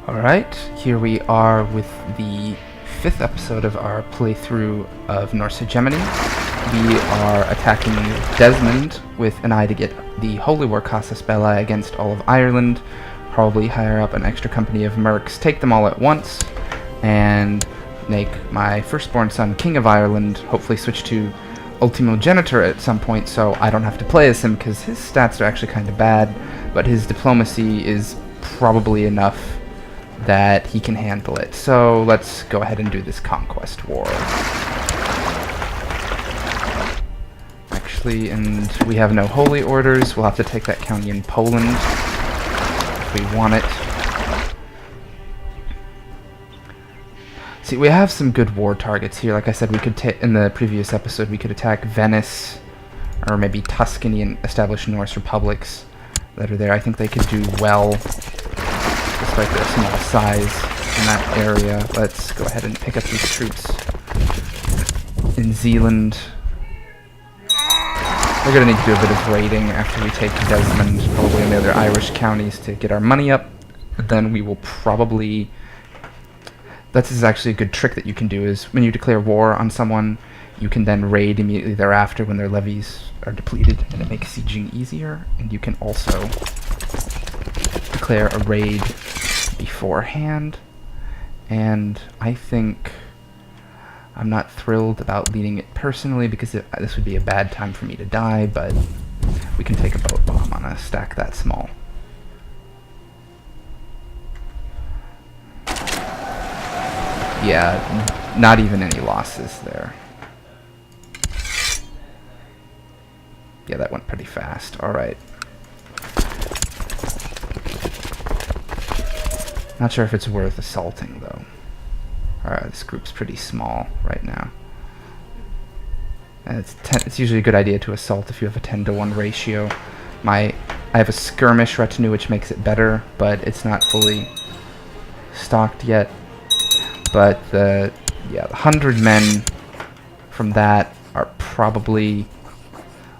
Alright, here we are with the 5th episode of our playthrough of Norse Hegemony. We are attacking Desmond with an eye to get the Holy War Casus Belli against all of Ireland, probably hire up an extra company of mercs, take them all at once, and make my firstborn son King of Ireland, hopefully switch to Ultimogenitor at some point so I don't have to play as him because his stats are actually kind of bad, but his diplomacy is probably enough that he can handle it. So let's go ahead and do this conquest war. Actually, and we have no holy orders. We'll have to take that county in Poland if we want it. See, we have some good war targets here. Like I said, we could in the previous episode, we could attack Venice or maybe Tuscany and establish Norse republics that are there. I think they could do well despite their small size in that area. Let's go ahead and pick up these troops in Zealand. We're going to need to do a bit of raiding after we take Desmond, probably in the other Irish counties to get our money up. But then we will probably... This is actually a good trick that you can do, is when you declare war on someone, you can then raid immediately thereafter when their levies are depleted, and it makes sieging easier. And you can also declare a raid beforehand, and I think I'm not thrilled about leading it personally because this would be a bad time for me to die, but we can take a boat bomb on a stack that small. Yeah, not even any losses there. Yeah, that went pretty fast. Alright. Not sure if it's worth assaulting, though. Alright, this group's pretty small right now. And it's usually a good idea to assault if you have a 10-to-1 ratio. I have a skirmish retinue, which makes it better, but it's not fully stocked yet. But the 100 men from that are probably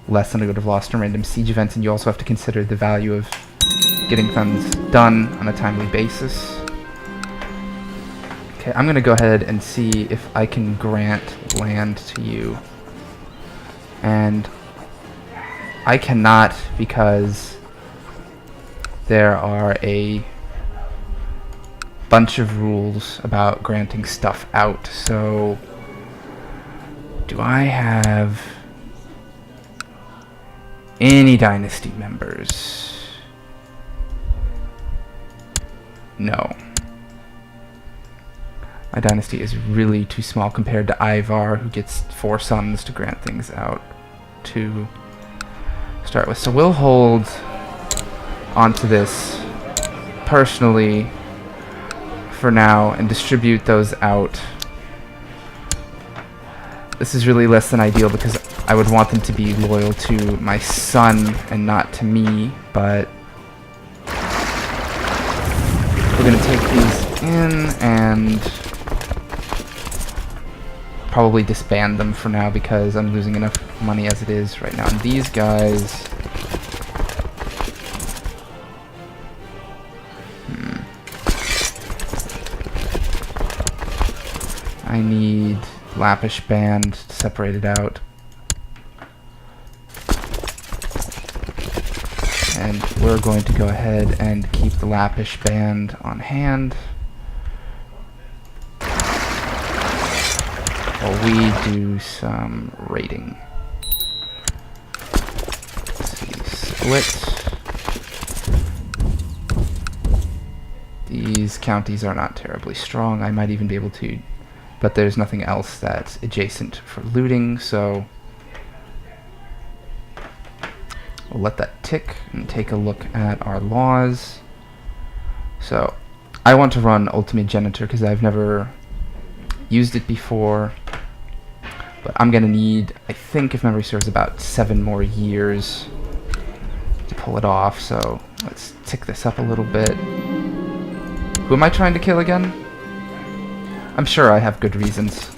less than I would have lost in random siege events, and you also have to consider the value of getting things done on a timely basis. Okay, I'm going to go ahead and see if I can grant land to you. And I cannot because there are a bunch of rules about granting stuff out. So, do I have any dynasty members? No. My dynasty is really too small compared to Ivar, who gets 4 sons to grant things out to start with. So we'll hold onto this personally for now and distribute those out. This is really less than ideal because I would want them to be loyal to my son and not to me, but we're going to take these in and probably disband them for now because I'm losing enough money as it is right now. And these guys... I need Lappish Band to separate it out. And we're going to go ahead and keep the Lappish Band on hand while we do some raiding. Let's see, split. These counties are not terribly strong. I might even be able to, but there's nothing else that's adjacent for looting, so we'll let that tick and take a look at our laws. So I want to run Ultimogenitor because I've never used it before, but I'm gonna need, I think if memory serves, about 7 more years to pull it off. So let's tick this up a little bit. Who am I trying to kill again? I'm sure I have good reasons,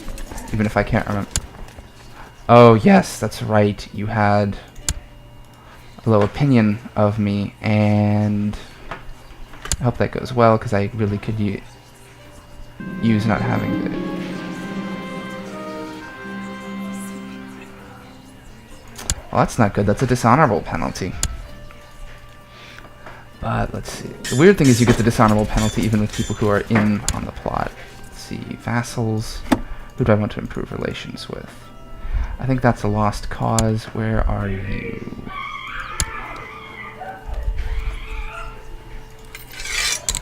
even if I can't remember. Oh yes, that's right, you had a low opinion of me, and I hope that goes well, because I really could use not having to... Well, that's not good. That's a dishonorable penalty. But let's see. The weird thing is you get the dishonorable penalty even with people who are in on the plot. Let's see. Vassals. Who do I want to improve relations with? I think that's a lost cause. Where are you?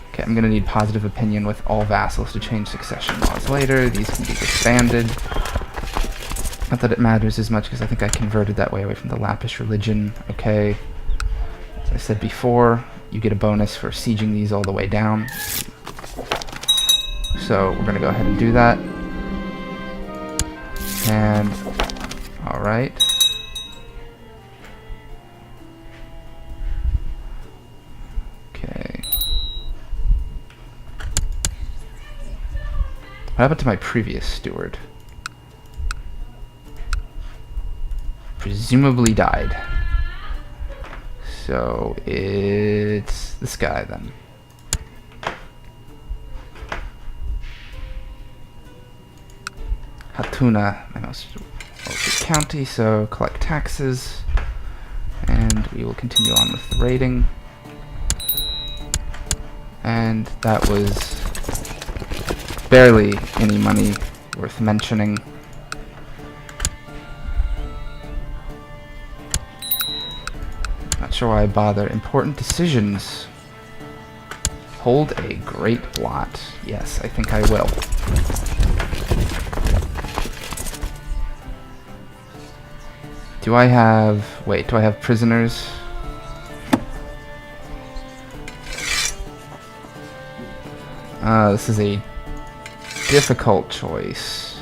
Okay, I'm going to need positive opinion with all vassals to change succession laws later. These can be disbanded. Not that it matters as much, because I think I converted that way away from the Lappish religion. Okay. As I said before, you get a bonus for sieging these all the way down. So we're going to go ahead and do that. And, alright. Okay. What happened to my previous steward? Presumably died. So it's this guy then. Hatuna, my most wealthy county, so collect taxes, and we will continue on with the raiding. And that was barely any money worth mentioning. Not sure why I bother. Important decisions. Hold a great blot. Yes, I think I will. Do I have... Wait, do I have prisoners? This is a difficult choice.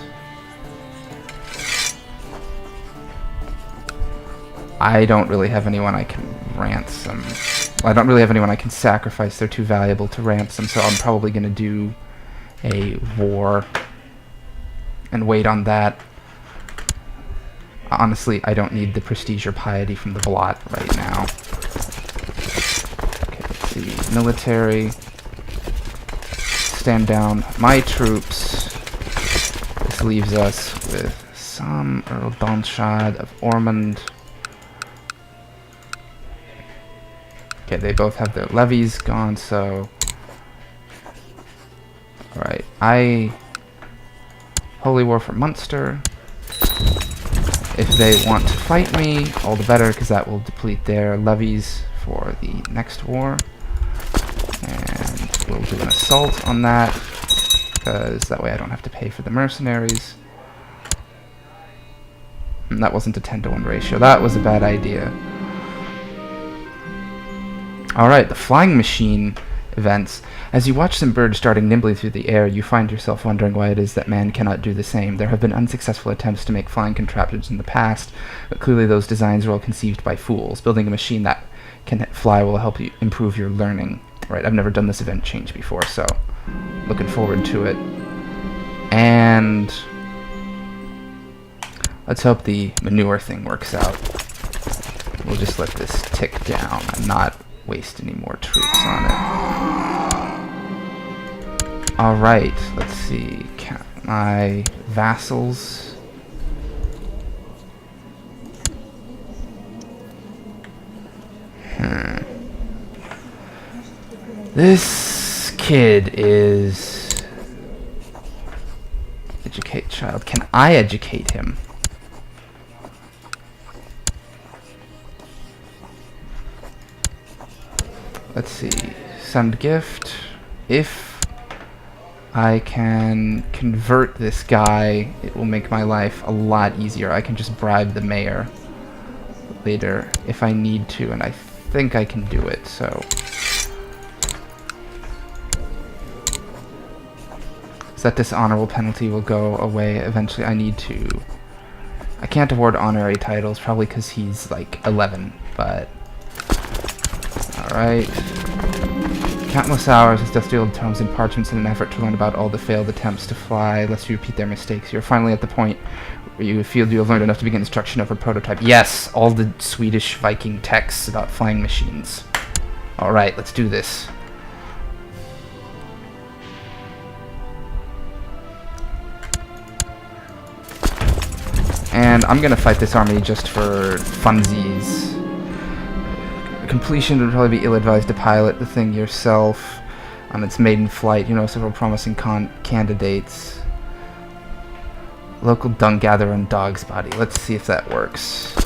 I don't really have anyone I can ransom. Well, I don't really have anyone I can sacrifice. They're too valuable to ransom, so I'm probably going to do a war and wait on that. Honestly, I don't need the prestige or piety from the blot right now. Okay, let's see. Military. Stand down my troops. This leaves us with some Earl Donshad of Ormond. Okay, they both have their levies gone, so... Alright, Holy War for Munster. If they want to fight me, all the better, because that will deplete their levies for the next war. And we'll do an assault on that, because that way I don't have to pay for the mercenaries. And that wasn't a 10-to-1 ratio. That was a bad idea. Alright, the flying machine events. As you watch some birds darting nimbly through the air, you find yourself wondering why it is that man cannot do the same. There have been unsuccessful attempts to make flying contraptions in the past, but clearly those designs are all conceived by fools. Building a machine that can fly will help you improve your learning. Right, I've never done this event change before, so looking forward to it. And let's hope the manure thing works out. We'll just let this tick down and not waste any more troops on it. Alright, let's see. My vassals. This kid is... Educate child. Can I educate him? Let's see. Send gift. If I can convert this guy, it will make my life a lot easier. I can just bribe the mayor later if I need to, and I think I can do it, so... That dishonorable penalty will go away eventually. I can't award honorary titles, probably because he's like 11, but... Alright. Countless hours of dusty-old tomes and parchments in an effort to learn about all the failed attempts to fly, lest you repeat their mistakes. You're finally at the point where you feel you have learned enough to begin instruction of a prototype. Yes! All the Swedish Viking texts about flying machines. Alright, let's do this. And I'm gonna fight this army just for funsies. Completion would probably be ill-advised to pilot the thing yourself on its maiden flight. You know several promising candidates. Local dung gatherer and dog's body. Let's see if that works.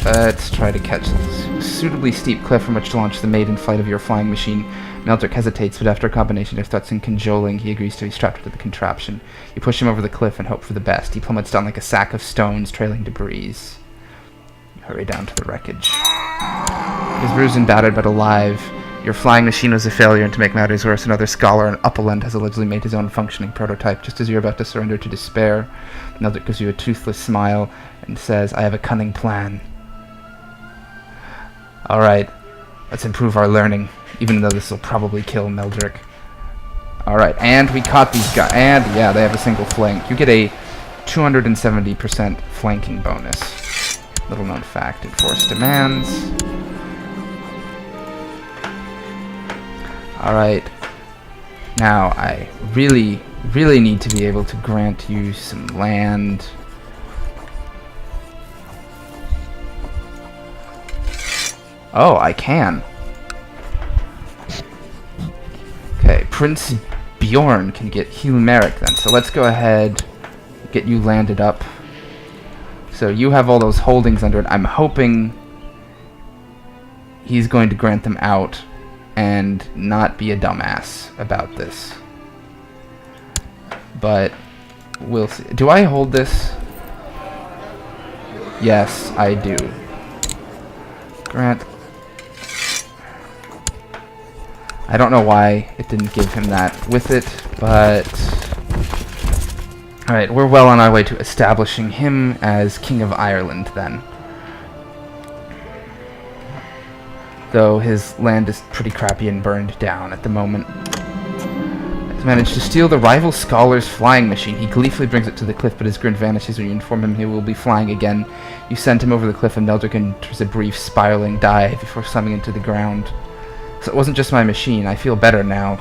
Let's try to catch a suitably steep cliff from which to launch the maiden flight of your flying machine. Meldrick hesitates, but after a combination of threats and cajoling, he agrees to be strapped to the contraption. You push him over the cliff and hope for the best. He plummets down like a sack of stones, trailing debris. You hurry down to the wreckage. He is bruised and battered, but alive. Your flying machine was a failure, and to make matters worse, another scholar in Upland has allegedly made his own functioning prototype. Just as you're about to surrender to despair, Meldrick gives you a toothless smile and says, "I have a cunning plan." Alright, let's improve our learning, even though this will probably kill Meldrick. Alright, and we caught these guys, and yeah, they have a single flank. You get a 270% flanking bonus. Little known fact, enforce demands. Alright, now I really need to be able to grant you some land. Oh, I can. Okay, Prince Bjorn can get Hilmeric then. So let's go ahead, get you landed up. So you have all those holdings under it. I'm hoping he's going to grant them out and not be a dumbass about this. But we'll see. Do I hold this? Yes, I do. Grant. I don't know why it didn't give him that with it, but... Alright, we're well on our way to establishing him as King of Ireland, then. Though his land is pretty crappy and burned down at the moment. He's managed to steal the rival scholar's flying machine. He gleefully brings it to the cliff, but his grin vanishes when you inform him he will be flying again. You send him over the cliff, and Meldrick enters a brief spiraling dive before slamming into the ground. So it wasn't just my machine. I feel better now.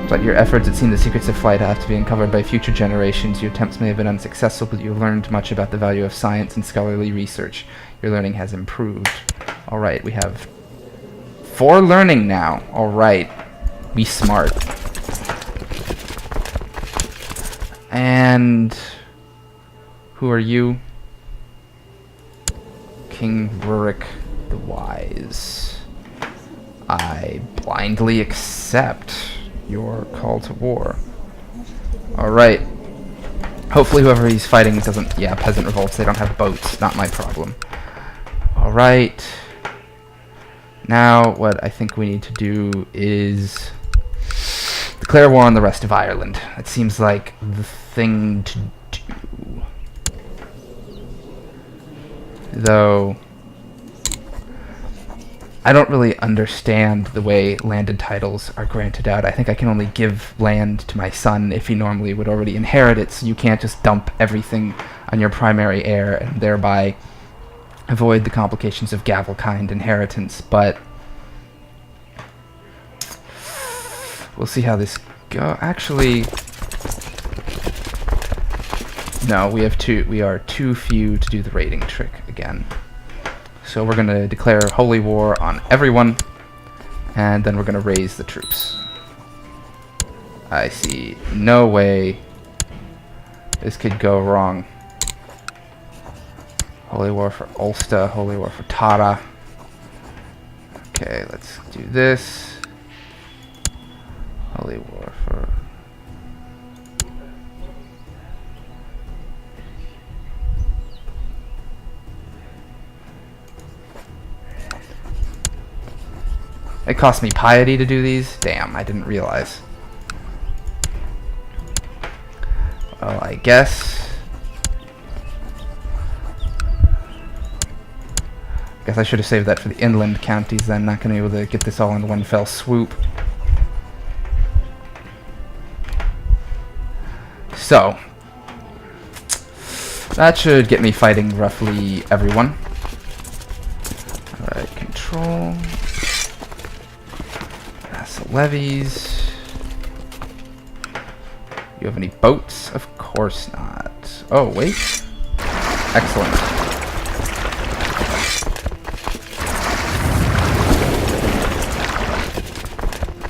But your efforts at seeing the secrets of flight have to be uncovered by future generations. Your attempts may have been unsuccessful, but you have learned much about the value of science and scholarly research. Your learning has improved. Alright, we have 4 learning now. Alright. Be smart. And... who are you? King Rurik the Wise. I blindly accept your call to war. Alright. Hopefully whoever he's fighting doesn't... yeah, peasant revolts. They don't have boats. Not my problem. Alright. Now, what I think we need to do is declare war on the rest of Ireland. It seems like the thing to do. Though... I don't really understand the way landed titles are granted out. I think I can only give land to my son if he normally would already inherit it, so you can't just dump everything on your primary heir and thereby avoid the complications of gavel-kind inheritance, but we'll see how this goes. Actually, no, we are too few to do the raiding trick again. So we're going to declare holy war on everyone, and then we're going to raise the troops. I see no way this could go wrong. Holy war for Ulster, holy war for Tara. Okay, let's do this. Holy war for... It cost me piety to do these? Damn, I didn't realize. Well, I guess I should have saved that for the inland counties then. Not going to be able to get this all in one fell swoop. So, that should get me fighting roughly everyone. Alright, control. Levies. you have any boats? Of course not. Oh, wait. Excellent.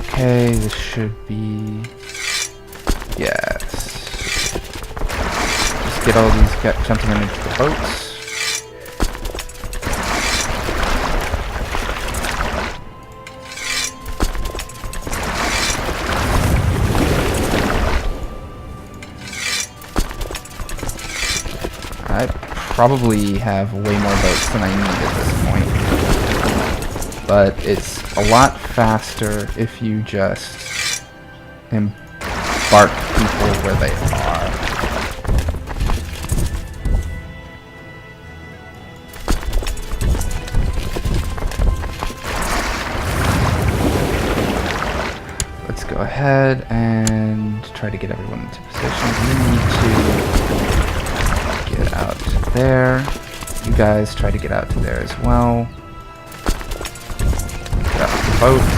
Okay, this should be... Yes. Just get all these gentlemen into the boats. I probably have way more boats than I need at this point. But it's a lot faster if you just embark people where they are. Let's go ahead and try to get everyone into position. You need to get out to there. You guys try to get out to there as well. Get out with the boats.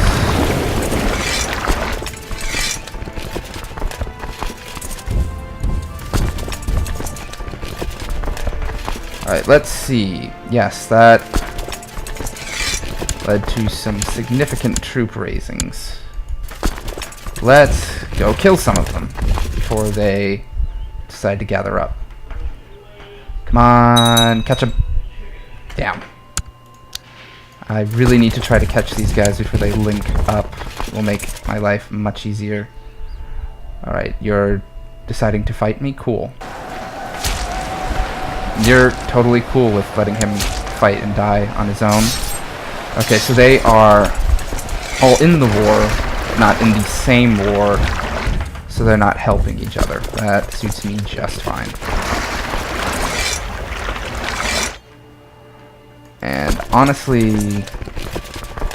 Alright, let's see. Yes, that led to some significant troop raisings. Let's go kill some of them before they decide to gather up. Come on, catch them. Damn. I really need to try to catch these guys before they link up. It will make my life much easier. Alright, you're deciding to fight me? Cool. You're totally cool with letting him fight and die on his own. Okay, so they are all in the war, not in the same war, so they're not helping each other. That suits me just fine. And honestly,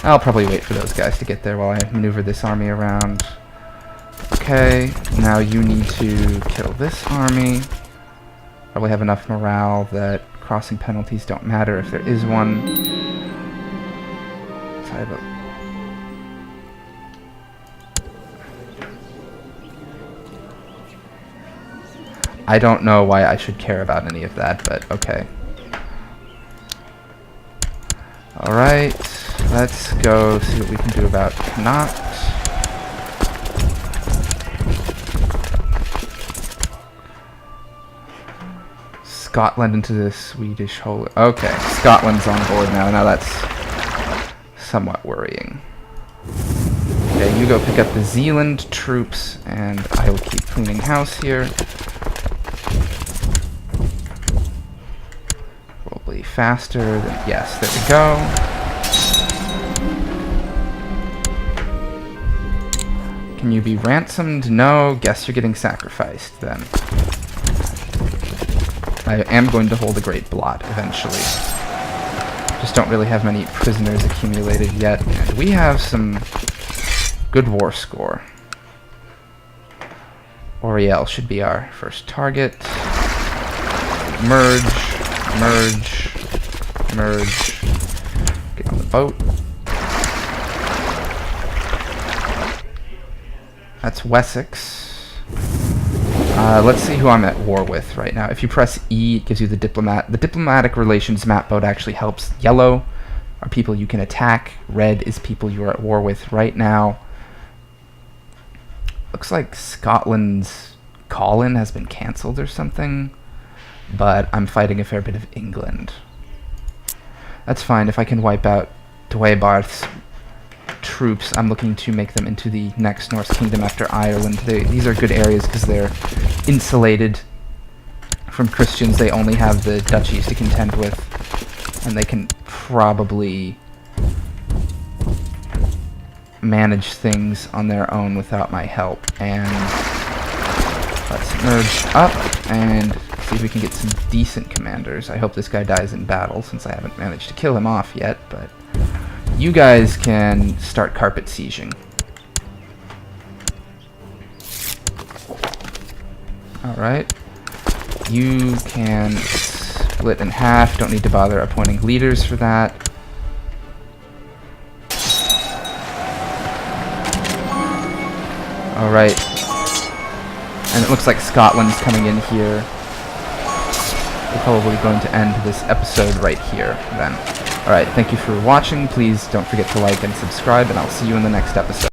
I'll probably wait for those guys to get there while I maneuver this army around. Okay, now you need to kill this army. Probably have enough morale that crossing penalties don't matter if there is one. So I have I don't know why I should care about any of that, but okay. Alright, let's go see what we can do about Connacht. Scotland into the Swedish Holy... Okay, Scotland's on board now. Now that's somewhat worrying. Okay, you go pick up the Zealand troops, and I will keep cleaning house here. Probably faster than... Yes, there we go. Can you be ransomed? No. Guess you're getting sacrificed, then. I am going to hold a great blot eventually. Just don't really have many prisoners accumulated yet, and we have some good war score. Oriel should be our first target. Merge, merge, merge. Get on the boat. That's Wessex. Let's see who I'm at war with right now. If you press E, it gives you the diplomat. The diplomatic relations map mode actually helps. Yellow are people you can attack. Red is people you are at war with right now. Looks like Scotland's call-in has been cancelled or something, but I'm fighting a fair bit of England. That's fine. If I can wipe out Dwaybarth's troops, I'm looking to make them into the next Norse kingdom after Ireland. These are good areas because they're insulated from Christians. They only have the duchies to contend with, and they can probably manage things on their own without my help. And let's merge up and see if we can get some decent commanders. I hope this guy dies in battle since I haven't managed to kill him off yet, but you guys can start carpet sieging. Alright. You can split in half. Don't need to bother appointing leaders for that. Alright. And it looks like Scotland's coming in here. We're probably going to end this episode right here, then. Alright, thank you for watching. Please don't forget to like and subscribe, and I'll see you in the next episode.